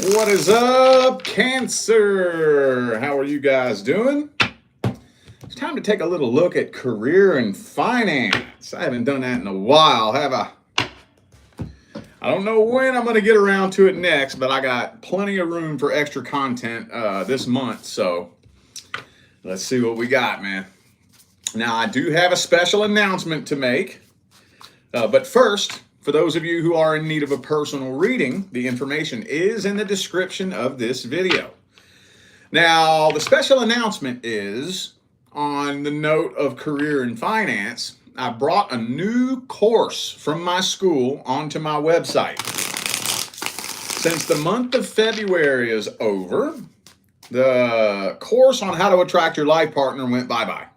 What is up, Cancer? How are you guys doing? It's time to take a little look at career and finance. I haven't done that in a while, have I? I don't know when I'm going to get around to it next, but I got plenty of room for extra content this month, so let's see what we got, man. Now, I do have a special announcement to make, but first, for those of you who are in need of a personal reading, the information is in the description of this video. Now, the special announcement is on the note of career and finance. I brought a new course from my school onto my website. Since the month of February is over, the course on how to attract your life partner went bye-bye.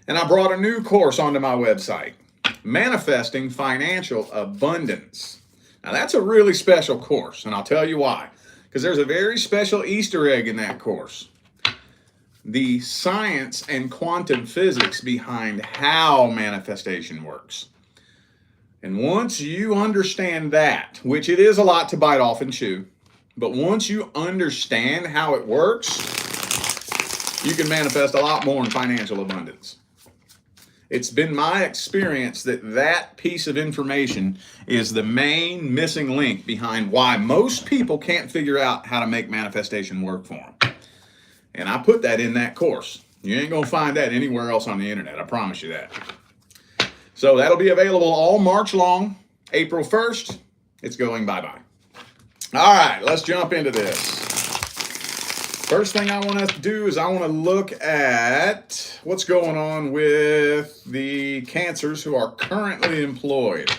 And I brought a new course onto my website, Manifesting Financial Abundance. Now, that's a really special course, and I'll tell you why. Because there's a very special Easter egg in that course. The science and quantum physics behind how manifestation works. And once you understand that, which it is a lot to bite off and chew, but once you understand how it works, you can manifest a lot more in financial abundance. It's been my experience that that piece of information is the main missing link behind why most people can't figure out how to make manifestation work for them. And I put that in that course. You ain't going to find that anywhere else on the internet. I promise you that. So that'll be available all March long. April 1st, it's going bye-bye. All right, let's jump into this. First thing I want to do is I want to look at what's going on with the Cancers who are currently employed.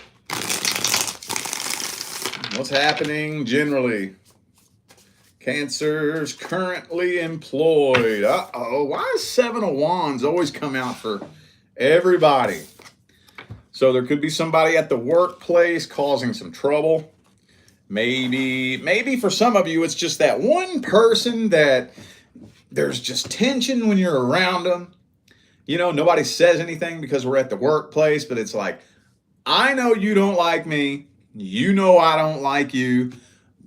What's happening generally? Cancers currently employed. Uh-oh, why does Seven of Wands always come out for everybody? So there could be somebody at the workplace causing some trouble. Maybe for some of you, it's just that one person that there's just tension when you're around them. You know, nobody says anything because we're at the workplace, but it's like, I know you don't like me. You know I don't like you.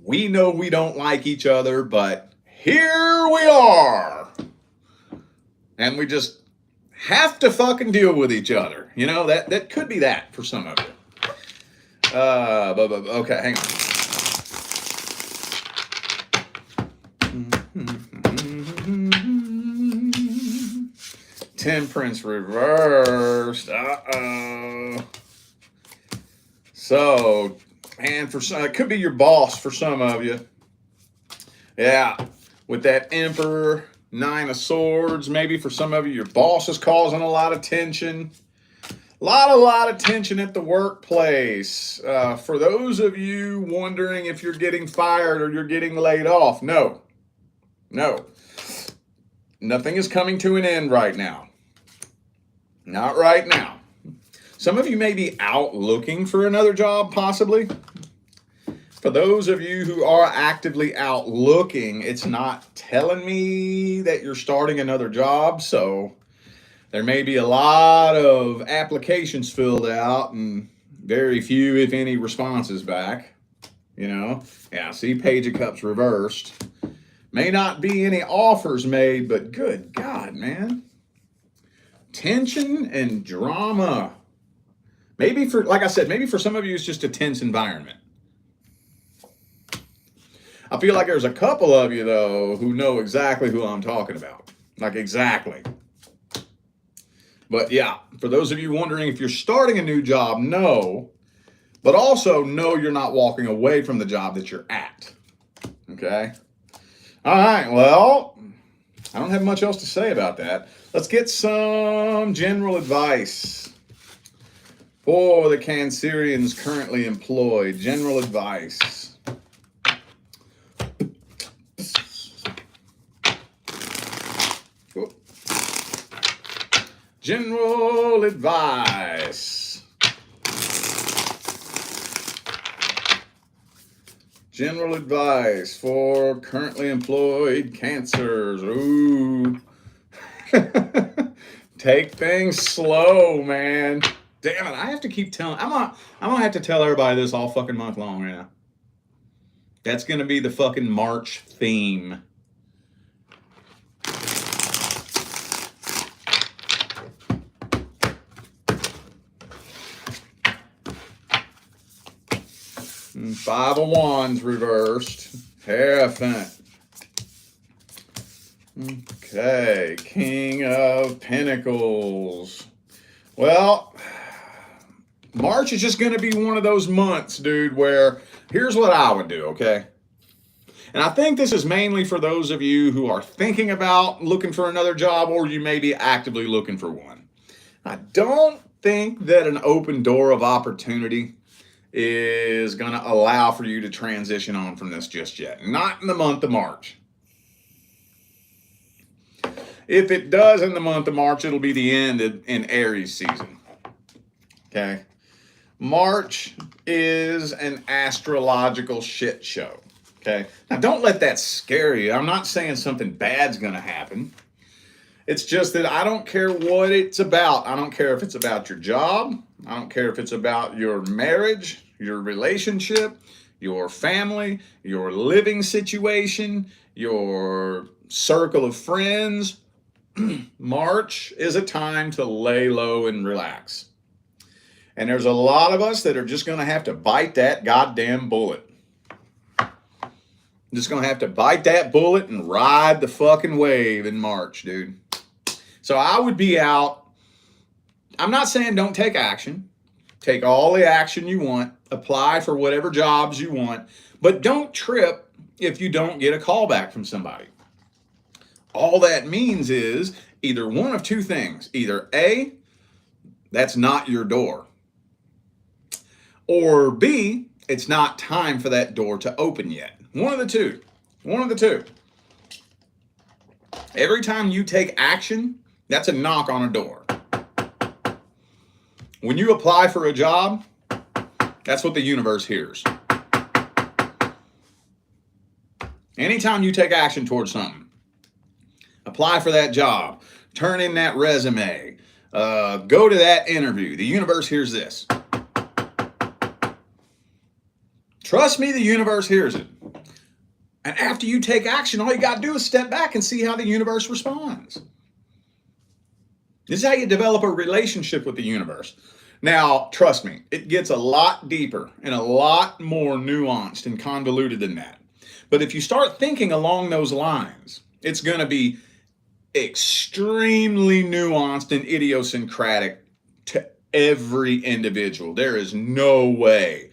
We know we don't like each other, but here we are. And we just have to fucking deal with each other. You know, that could be that for some of you. Okay, hang on. Temperance reversed. Uh-oh. So, and for some, it could be your boss for some of you. Yeah, with that Emperor, Nine of Swords, maybe for some of you, your boss is causing a lot of tension. A lot of tension at the workplace. For those of you wondering if you're getting fired or you're getting laid off, no. Nothing is coming to an end right now. Not right now. Some of you may be out looking for another job, possibly. For those of you who are actively out looking, it's not telling me that you're starting another job, so there may be a lot of applications filled out and very few, if any, responses back. You know? Yeah, see, Page of Cups reversed. May not be any offers made, but good God, man. Tension and drama. Maybe for, like I said, maybe for some of you it's just a tense environment. I feel like there's a couple of you, though, who know exactly who I'm talking about. Like, exactly. But yeah, for those of you wondering if you're starting a new job, no. But also, no, you're not walking away from the job that you're at. Okay? All right, well, I don't have much else to say about that. Let's get some general advice for the Cancerians currently employed. General advice. General advice. General advice for currently employed Cancers. Ooh. Take things slow, man. Damn it, I have to keep telling. I'm gonna have to tell everybody this all fucking month long right now. That's going to be the fucking March theme. Five of Wands reversed. Hierophant. Okay, King of Pentacles. Well, March is just going to be one of those months, dude, where here's what I would do, okay? And I think this is mainly for those of you who are thinking about looking for another job, or you may be actively looking for one. I don't think that an open door of opportunity is going to allow for you to transition on from this just yet. Not in the month of March. If it does in the month of March, it'll be the end in Aries season. Okay? March is an astrological shit show. Okay? Now, don't let that scare you. I'm not saying something bad's going to happen. It's just that I don't care what it's about. I don't care if it's about your job. I don't care if it's about your marriage, your relationship, your family, your living situation, your circle of friends. March is a time to lay low and relax. And there's a lot of us that are just going to have to bite that goddamn bullet. Just going to have to bite that bullet and ride the fucking wave in March, dude. So I would be out. I'm not saying don't take action. Take all the action you want. Apply for whatever jobs you want. But don't trip if you don't get a call back from somebody. All that means is either one of two things. Either A, that's not your door. Or B, it's not time for that door to open yet. One of the two. One of the two. Every time you take action, that's a knock on a door. When you apply for a job, that's what the universe hears. Anytime you take action towards something, apply for that job, turn in that resume, go to that interview, the universe hears this. Trust me, the universe hears it. And after you take action, all you got to do is step back and see how the universe responds. This is how you develop a relationship with the universe. Now, trust me, it gets a lot deeper and a lot more nuanced and convoluted than that. But if you start thinking along those lines, it's going to be extremely nuanced and idiosyncratic to every individual. There is no way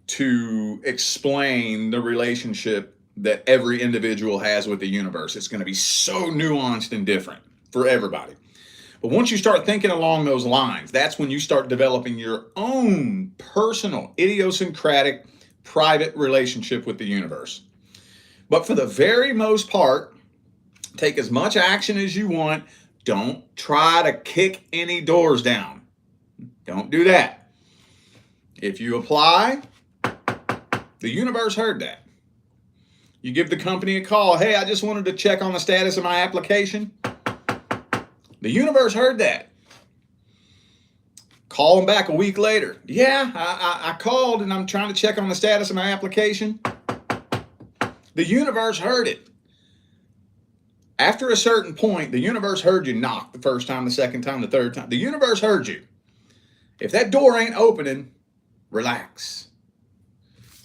to explain the relationship that every individual has with the universe. It's going to be so nuanced and different for everybody. But once you start thinking along those lines, that's when you start developing your own personal, idiosyncratic, private relationship with the universe. But for the very most part, take as much action as you want. Don't try to kick any doors down. Don't do that. If you apply, the universe heard that. You give the company a call. Hey, I just wanted to check on the status of my application. The universe heard that. Call them back a week later. Yeah, I called and I'm trying to check on the status of my application. The universe heard it. After a certain point, the universe heard you knock the first time, the second time, the third time. The universe heard you. If that door ain't opening, relax.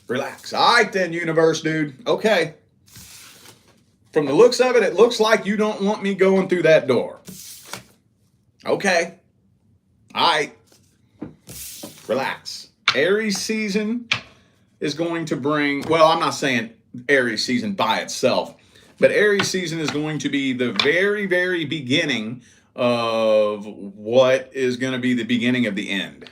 Relax. All right then, universe, dude. Okay. From the looks of it, it looks like you don't want me going through that door. Okay. All right. Relax. Aries season is going to bring, well, I'm not saying Aries season by itself, but Aries season is going to be the very, very beginning of what is going to be the beginning of the end.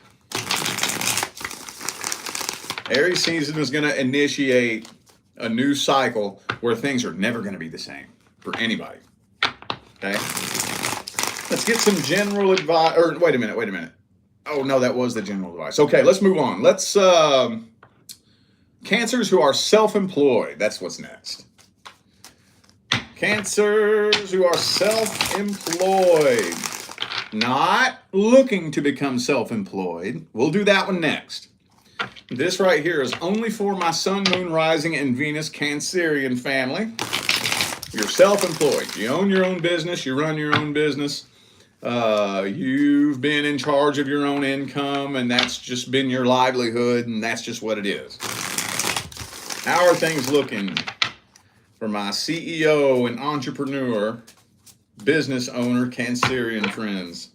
Aries season is going to initiate a new cycle where things are never going to be the same for anybody. Okay? Let's get some general advice. Or wait a minute. Oh, no, that was the general advice. Okay, let's move on. Let's, Cancers who are self-employed. That's what's next. Cancers who are self-employed. Not looking to become self-employed. We'll do that one next. This right here is only for my Sun, Moon, Rising, and Venus Cancerian family. You're self-employed. You own your own business. You run your own business. You've been in charge of your own income, and that's just been your livelihood, and that's just what it is. How are things looking for my CEO and entrepreneur, business owner, Cancerian friends?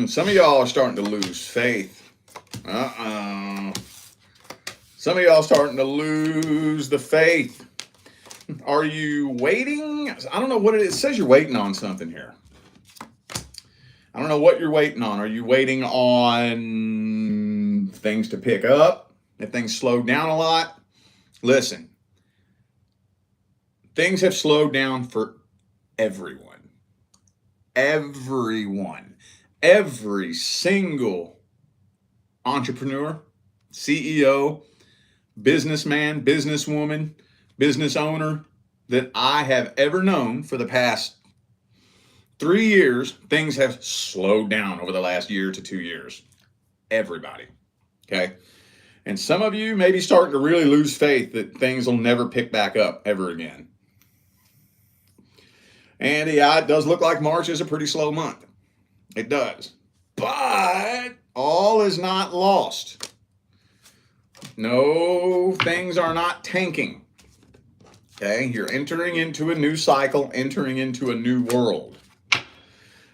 Some of y'all are starting to lose faith. Some of y'all are starting to lose the faith. Are you waiting? I don't know what it is. It says you're waiting on something here. I don't know what you're waiting on. Are you waiting on things to pick up? If things slowed down a lot? Listen, things have slowed down for everyone. Everyone. Every single entrepreneur, CEO, businessman, businesswoman, business owner that I have ever known for the past 3 years, things have slowed down over the last year to 2 years. Everybody. Okay. And some of you may be starting to really lose faith that things will never pick back up ever again. And yeah, it does look like March is a pretty slow month. It does. But all is not lost. No, things are not tanking. Okay, you're entering into a new cycle, entering into a new world.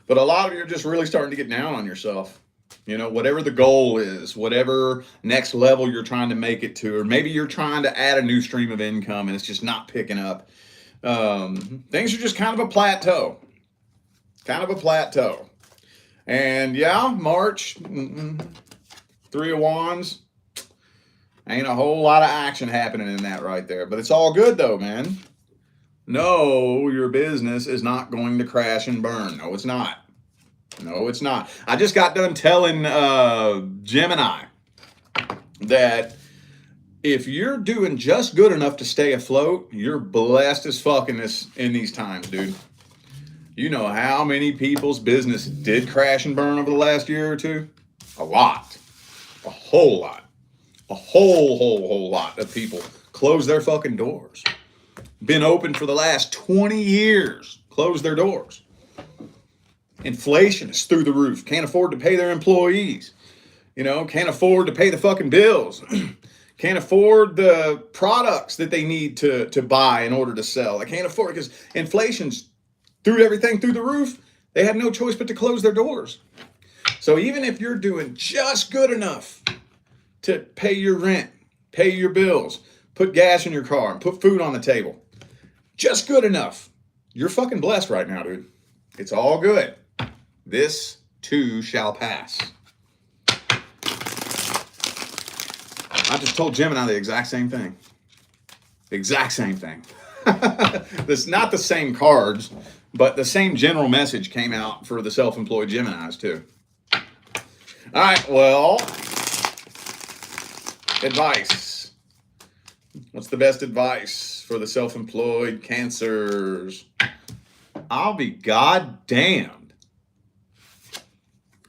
But a lot of you are just really starting to get down on yourself. You know, whatever the goal is, whatever next level you're trying to make it to, or maybe you're trying to add a new stream of income and it's just not picking up. Things are just kind of a plateau. Kind of a plateau. And yeah, March, 3 of Wands, ain't a whole lot of action happening in that right there. But it's all good though, man. No, your business is not going to crash and burn. No, it's not. No, it's not. I just got done telling Gemini that if you're doing just good enough to stay afloat, you're blessed as fuck in these times, dude. You know how many people's business did crash and burn over the last year or two? A lot. A whole lot. A whole lot of people closed their fucking doors. Been open for the last 20 years. Closed their doors. Inflation is through the roof. Can't afford to pay their employees. You know, can't afford to pay the fucking bills. Can't afford the products that they need to buy in order to sell. They can't afford it because inflation's threw everything through the roof. They had no choice but to close their doors. So even if you're doing just good enough to pay your rent, pay your bills, put gas in your car, and put food on the table, just good enough, you're fucking blessed right now, dude. It's all good. This too shall pass. I just told Gemini the exact same thing. The exact same thing. It's not the same cards, but the same general message came out for the self-employed Geminis too. All right, well, advice. What's the best advice for the self-employed Cancers? I'll be goddamned.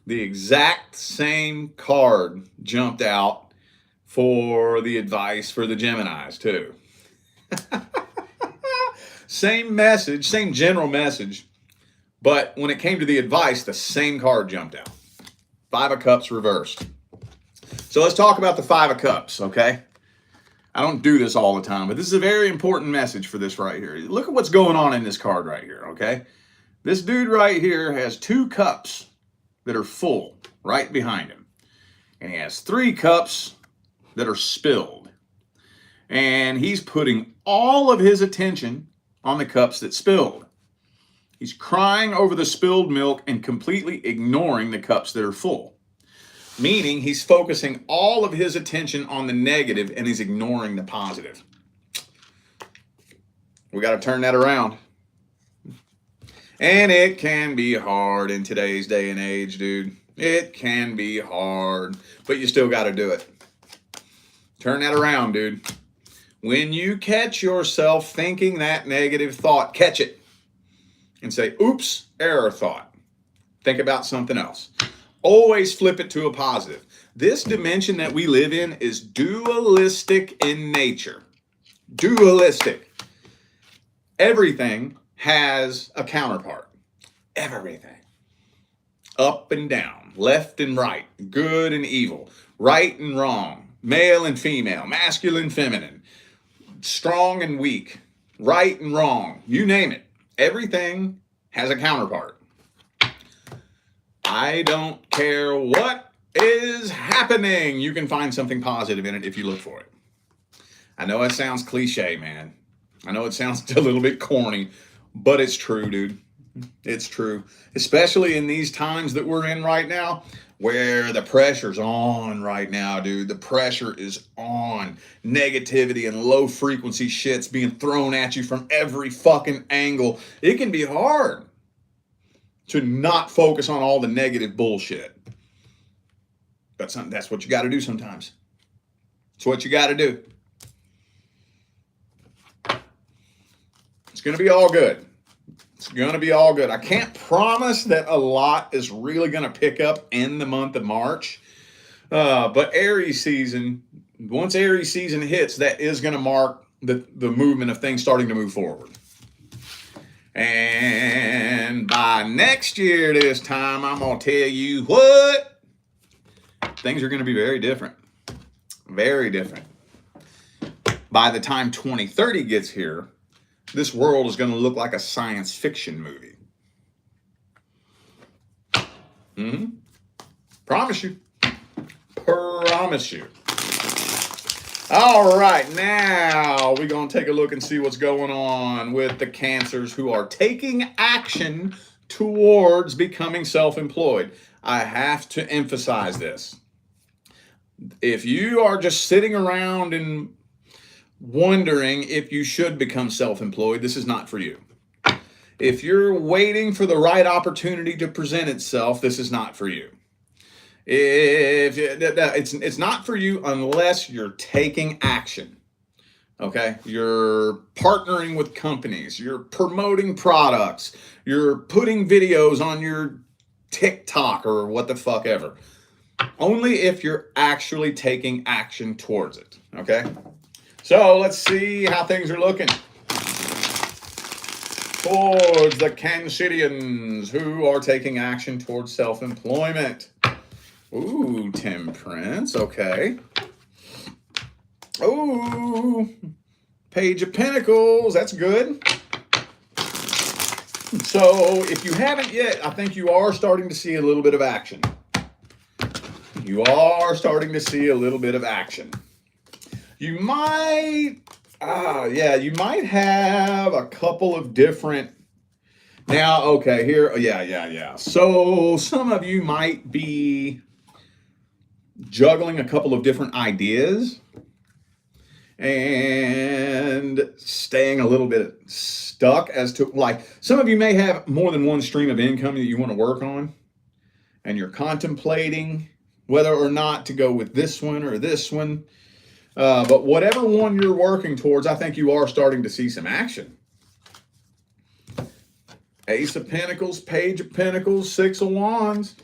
The exact same card jumped out for the advice for the Geminis too. Same message, same general message, but when it came to the advice, the same card jumped out. 5 of Cups reversed. So let's talk about the 5 of Cups, okay? I don't do this all the time, but this is a very important message for this right here. Look at what's going on in this card right here, okay? This dude right here has 2 cups that are full right behind him. And he has 3 cups that are spilled. And he's putting all of his attention on the cups that spilled. He's crying over the spilled milk and completely ignoring the cups that are full. Meaning he's focusing all of his attention on the negative and he's ignoring the positive. We got to turn that around. And it can be hard in today's day and age, dude. It can be hard, but you still got to do it. Turn that around, dude. When you catch yourself thinking that negative thought, catch it and say, oops, error thought. Think about something else. Always flip it to a positive. This dimension that we live in is dualistic in nature. Dualistic. Everything has a counterpart. Everything. Up and down, left and right, good and evil, right and wrong, male and female, masculine, feminine, strong and weak, right and wrong, you name it. Everything has a counterpart. I don't care what is happening. You can find something positive in it if you look for it. I know it sounds cliche, man. I know it sounds a little bit corny, but it's true, dude. It's true, especially in these times that we're in right now, where the pressure's on right now, dude. The pressure is on. Negativity and low frequency shit's being thrown at you from every fucking angle. It can be hard to not focus on all the negative bullshit. But that's what you got to do sometimes. It's what you got to do. It's going to be all good. It's going to be all good. I can't promise that a lot is really going to pick up in the month of March. But Aries season, once Aries season hits, that is going to mark the movement of things starting to move forward. And by next year this time, I'm going to tell you what, things are going to be very different. Very different. By the time 2030 gets here, this world is going to look like a science fiction movie. Promise you. Promise you. All right, now we're going to take a look and see what's going on with the Cancers who are taking action towards becoming self-employed. I have to emphasize this. If you are just sitting around and wondering if you should become self-employed, this is not for you. If you're waiting for the right opportunity to present itself, this is not for you. It's not for you unless you're taking action. Okay? You're partnering with companies, you're promoting products, you're putting videos on your TikTok or what the fuck ever. Only if you're actually taking action towards it. Okay? So let's see how things are looking towards the Cancerians who are taking action towards self-employment. Ooh, Temperance, okay. Ooh, Page of Pentacles, that's good. So if you haven't yet, I think you are starting to see a little bit of action. You are starting to see a little bit of action. You might, you might have a couple of different, now, okay, here, yeah. So some of you might be juggling a couple of different ideas and staying a little bit stuck as to, like, some of you may have more than one stream of income that you want to work on, and you're contemplating whether or not to go with this one or this one. But whatever one you're working towards, I think you are starting to see some action. Ace of Pentacles, Page of Pentacles, Six of Wands.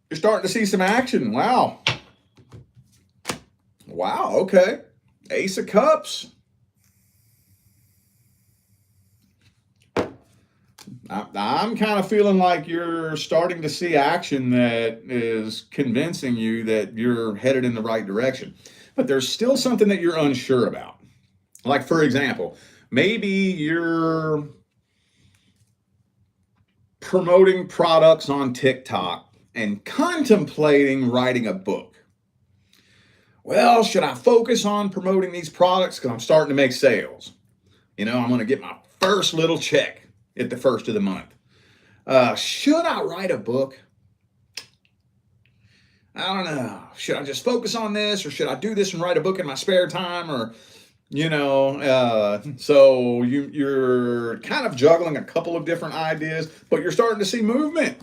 You're starting to see some action. Wow. Wow, okay. Ace of Cups. I'm kind of feeling like you're starting to see action that is convincing you that you're headed in the right direction. But there's still something that you're unsure about. Like, for example, maybe you're promoting products on TikTok and contemplating writing a book. Well, should I focus on promoting these products because I'm starting to make sales? You know, I'm going to get my first little check at the first of the month. Should I write a book? I don't know. Should I just focus on this, or should I do this and write a book in my spare time? Or, you know, so you're kind of juggling a couple of different ideas, but you're starting to see movement.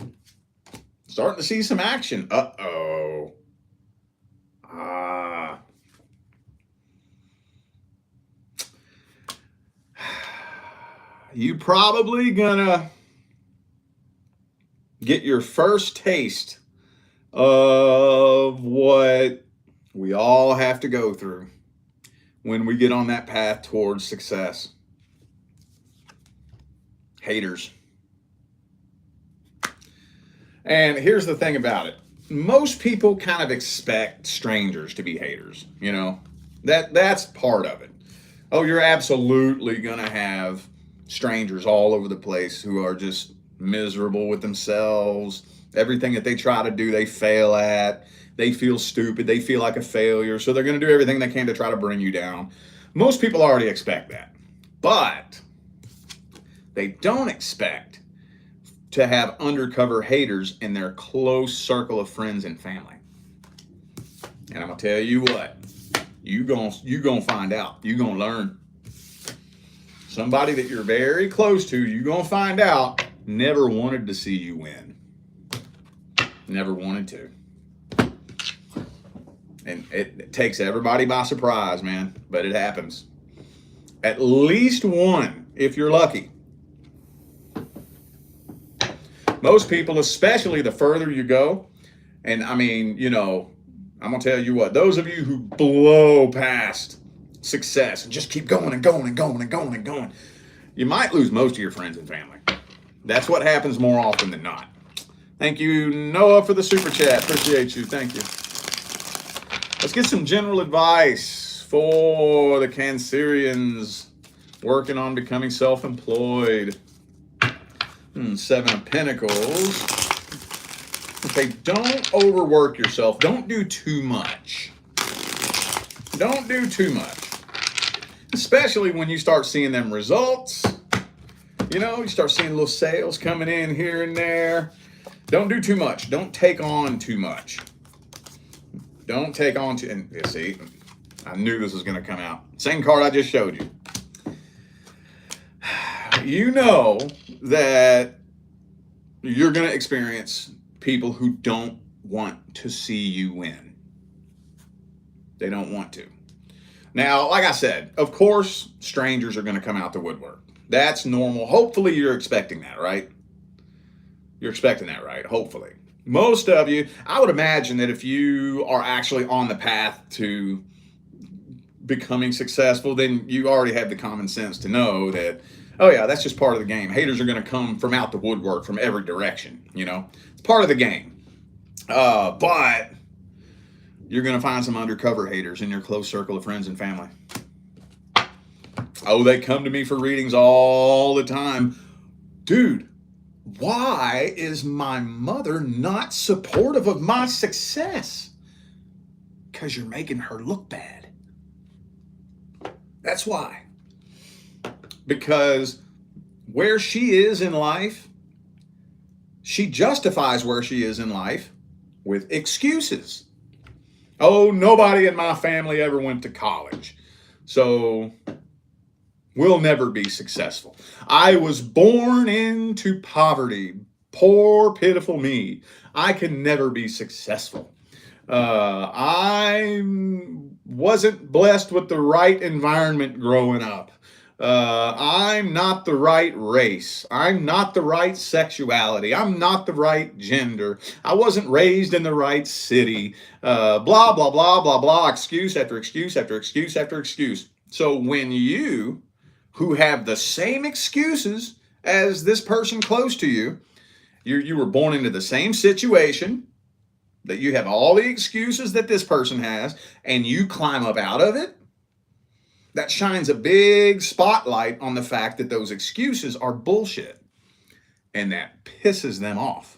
Starting to see some action. Uh-oh. you probably gonna get your first taste of what we all have to go through when we get on that path towards success. Haters. And here's the thing about it. Most people kind of expect strangers to be haters, you know. That's part of it. Oh, you're absolutely going to have strangers all over the place who are just miserable with themselves. Everything that they try to do, they fail at. They feel stupid. They feel like a failure. So they're going to do everything they can to try to bring you down. Most people already expect that. But they don't expect to have undercover haters in their close circle of friends and family. And I'm going to tell you what. You gonna find out. You gonna learn. Somebody that you're very close to, you gonna find out, never wanted to see you win. Never wanted to. And it takes everybody by surprise, man. But it happens. At least one, if you're lucky. Most people, especially the further you go, and I mean, you know, I'm going to tell you what, those of you who blow past success and just keep going and going and going and going and going, you might lose most of your friends and family. That's what happens more often than not. Thank you, Noah, for the super chat. Appreciate you. Thank you. Let's get some general advice for the Cancerians working on becoming self-employed. Seven of Pentacles. Okay, don't overwork yourself. Don't do too much. Don't do too much. Especially when you start seeing them results. You know, you start seeing little sales coming in here and there. Don't do too much. Don't take on too much. Don't take on too... And you see, I knew this was going to come out. Same card I just showed you. You know that you're going to experience people who don't want to see you win. They don't want to. Now, like I said, of course, strangers are going to come out the woodwork. That's normal. Hopefully, you're expecting that, right? You're expecting that, right? Hopefully. Most of you, I would imagine that if you are actually on the path to becoming successful, then you already have the common sense to know that, oh yeah, that's just part of the game. Haters are going to come from out the woodwork from every direction, you know. It's part of the game. But you're going to find some undercover haters in your close circle of friends and family. Oh, they come to me for readings all the time. Dude, why is my mother not supportive of my success? Because you're making her look bad. That's why. Because where she is in life, she justifies where she is in life with excuses. Oh, nobody in my family ever went to college, so we'll never be successful. I was born into poverty. Poor, pitiful me. I can never be successful. I wasn't blessed with the right environment growing up. I'm not the right race. I'm not the right sexuality. I'm not the right gender. I wasn't raised in the right city. Blah, blah, blah, blah, blah. Excuse after excuse after excuse after excuse. So when you, who have the same excuses as this person close to you, you were born into the same situation, that you have all the excuses that this person has, and you climb up out of it, that shines a big spotlight on the fact that those excuses are bullshit. And that pisses them off.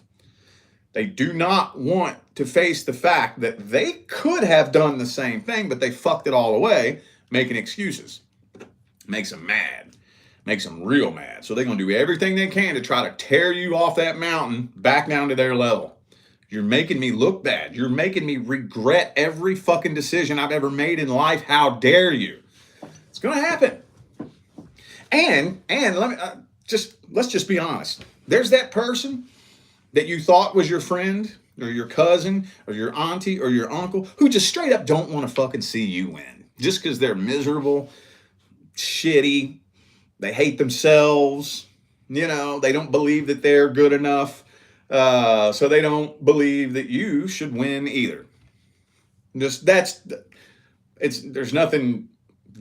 They do not want to face the fact that they could have done the same thing, but they fucked it all away, making excuses. Makes them mad. Makes them real mad. So they're going to do everything they can to try to tear you off that mountain back down to their level. You're making me look bad. You're making me regret every fucking decision I've ever made in life. How dare you? It's going to happen. And let's just be honest. There's that person that you thought was your friend or your cousin or your auntie or your uncle who just straight up don't want to fucking see you win just because they're miserable, shitty, They hate themselves. They don't believe that they're good enough. So they don't believe that you should win either. There's nothing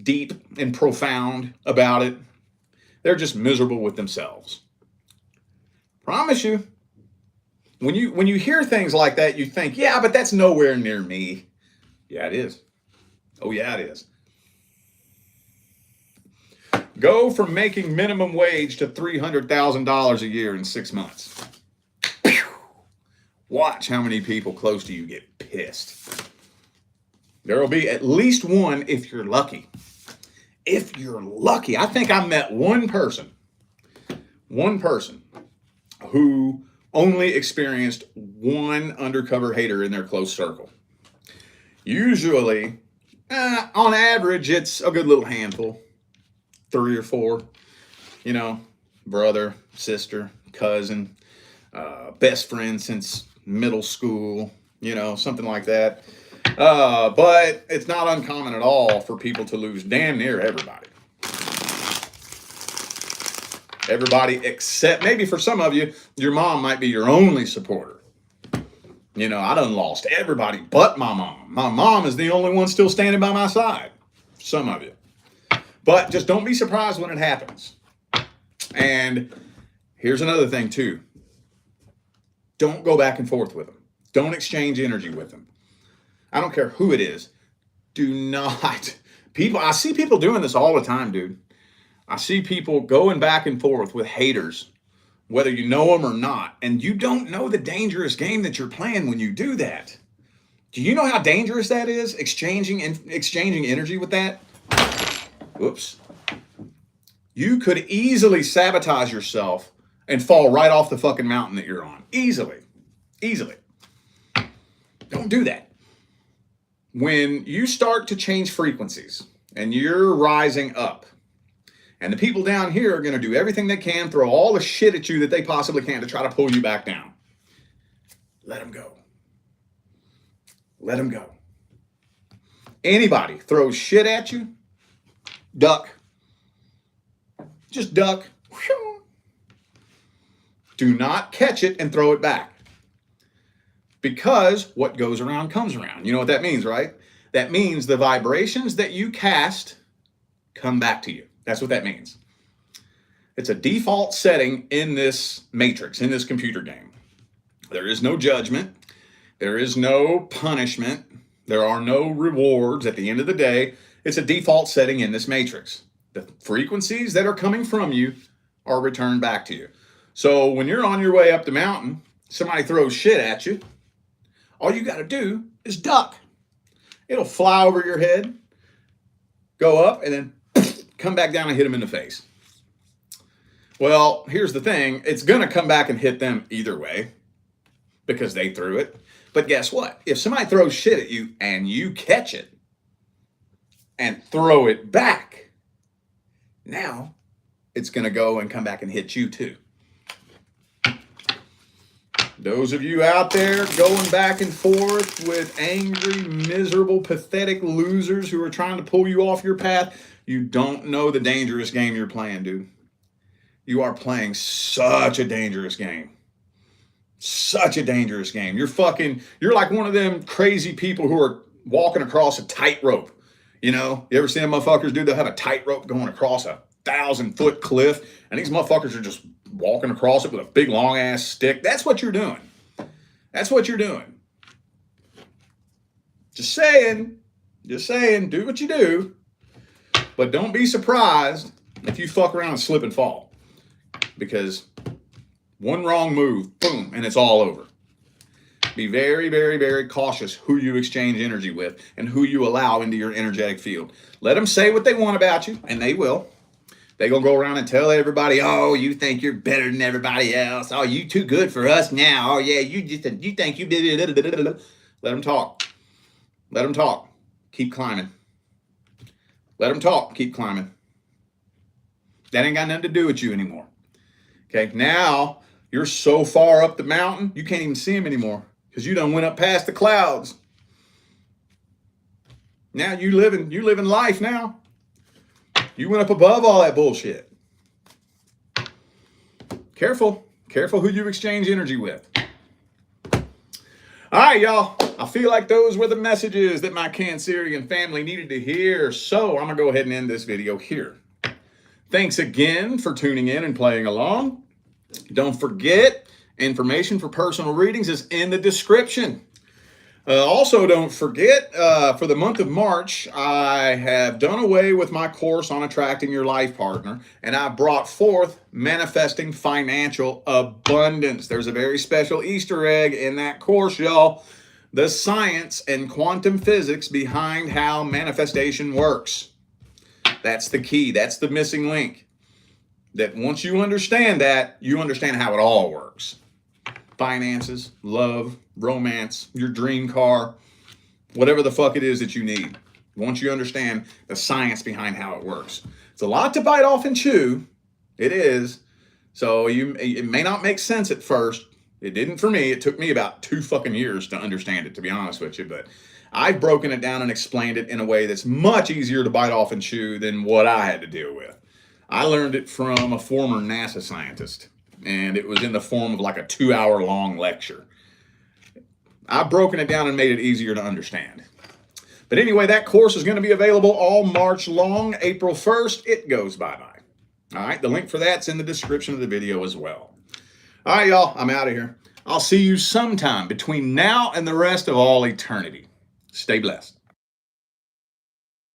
deep and profound about it. They're just miserable with themselves. Promise you. When you hear things like that, you think, yeah, but that's nowhere near me. Yeah, it is. Oh, yeah, it is. Go from making minimum wage to $300,000 a year in 6 months. Watch how many people close to you get pissed. There will be at least one if you're lucky. If you're lucky. I think I met one person who only experienced one undercover hater in their close circle. Usually, on average, it's a good little handful. 3 or 4, brother, sister, cousin, best friend since middle school, something like that. But it's not uncommon at all for people to lose damn near everybody. Everybody except maybe for some of you, your mom might be your only supporter. I done lost everybody but my mom. My mom is the only one still standing by my side. Some of you. But just don't be surprised when it happens. And here's another thing too. Don't go back and forth with them. Don't exchange energy with them. I don't care who it is. Do not. I see people doing this all the time, dude. I see people going back and forth with haters, whether you know them or not. And you don't know the dangerous game that you're playing when you do that. Do you know how dangerous that is? Exchanging energy with that? Whoops. You could easily sabotage yourself and fall right off the fucking mountain that you're on. Easily. Don't do that. When you start to change frequencies and you're rising up, and the people down here are going to do everything they can, throw all the shit at you that they possibly can to try to pull you back down. Let them go. Let them go. Anybody throws shit at you, duck. Just duck. Do not catch it and throw it back. Because what goes around comes around. You know what that means, right? That means the vibrations that you cast come back to you. That's what that means. It's a default setting in this matrix, in this computer game. There is no judgment. There is no punishment. There are no rewards at the end of the day. It's a default setting in this matrix. The frequencies that are coming from you are returned back to you. So when you're on your way up the mountain, somebody throws shit at you, all you got to do is duck. It'll fly over your head, go up, and then come back down and hit them in the face. Well, here's the thing. It's going to come back and hit them either way because they threw it. But guess what? If somebody throws shit at you and you catch it and throw it back, now it's going to go and come back and hit you too. Those of you out there going back and forth with angry, miserable, pathetic losers who are trying to pull you off your path, you don't know the dangerous game you're playing, dude. You are playing such a dangerous game. Such a dangerous game. You're like one of them crazy people who are walking across a tightrope. You ever seen them motherfuckers do? They'll have a tightrope going across a 1,000-foot cliff, and these motherfuckers are just walking across it with a big long ass stick. That's what you're doing. That's what you're doing. Just saying, do what you do, but don't be surprised if you fuck around and slip and fall, because one wrong move, boom, and it's all over. Be very, very, very cautious who you exchange energy with and who you allow into your energetic field. Let them say what they want about you, and they will. They're going to go around and tell everybody, oh, you think you're better than everybody else. Oh, you too good for us now. Oh, yeah, you think you did. Let them talk. Let them talk. Keep climbing. Let them talk. Keep climbing. That ain't got nothing to do with you anymore. Okay, now you're so far up the mountain, you can't even see them anymore because you done went up past the clouds. Now you living life now. You went up above all that bullshit. Careful. Careful who you exchange energy with. All right, y'all. I feel like those were the messages that my Cancerian family needed to hear. So I'm going to go ahead and end this video here. Thanks again for tuning in and playing along. Don't forget, information for personal readings is in the description. Also, don't forget, for the month of March, I have done away with my course on attracting your life partner, and I brought forth manifesting financial abundance. There's a very special Easter egg in that course, y'all. The science and quantum physics behind how manifestation works. That's the key. That's the missing link. That once you understand that, you understand how it all works. Finances, love, romance, your dream car, whatever the fuck it is that you need. Once you understand the science behind how it works. It's a lot to bite off and chew. It is. So it may not make sense at first. It didn't for me. It took me about 2 fucking years to understand it, to be honest with you. But I've broken it down and explained it in a way that's much easier to bite off and chew than what I had to deal with. I learned it from a former NASA scientist. And it was in the form of like a 2-hour-long lecture. I've broken it down and made it easier to understand. But anyway, that course is going to be available all March long. April 1st, it goes bye-bye. All right, the link for that's in the description of the video as well. All right, y'all, I'm out of here. I'll see you sometime between now and the rest of all eternity. Stay blessed.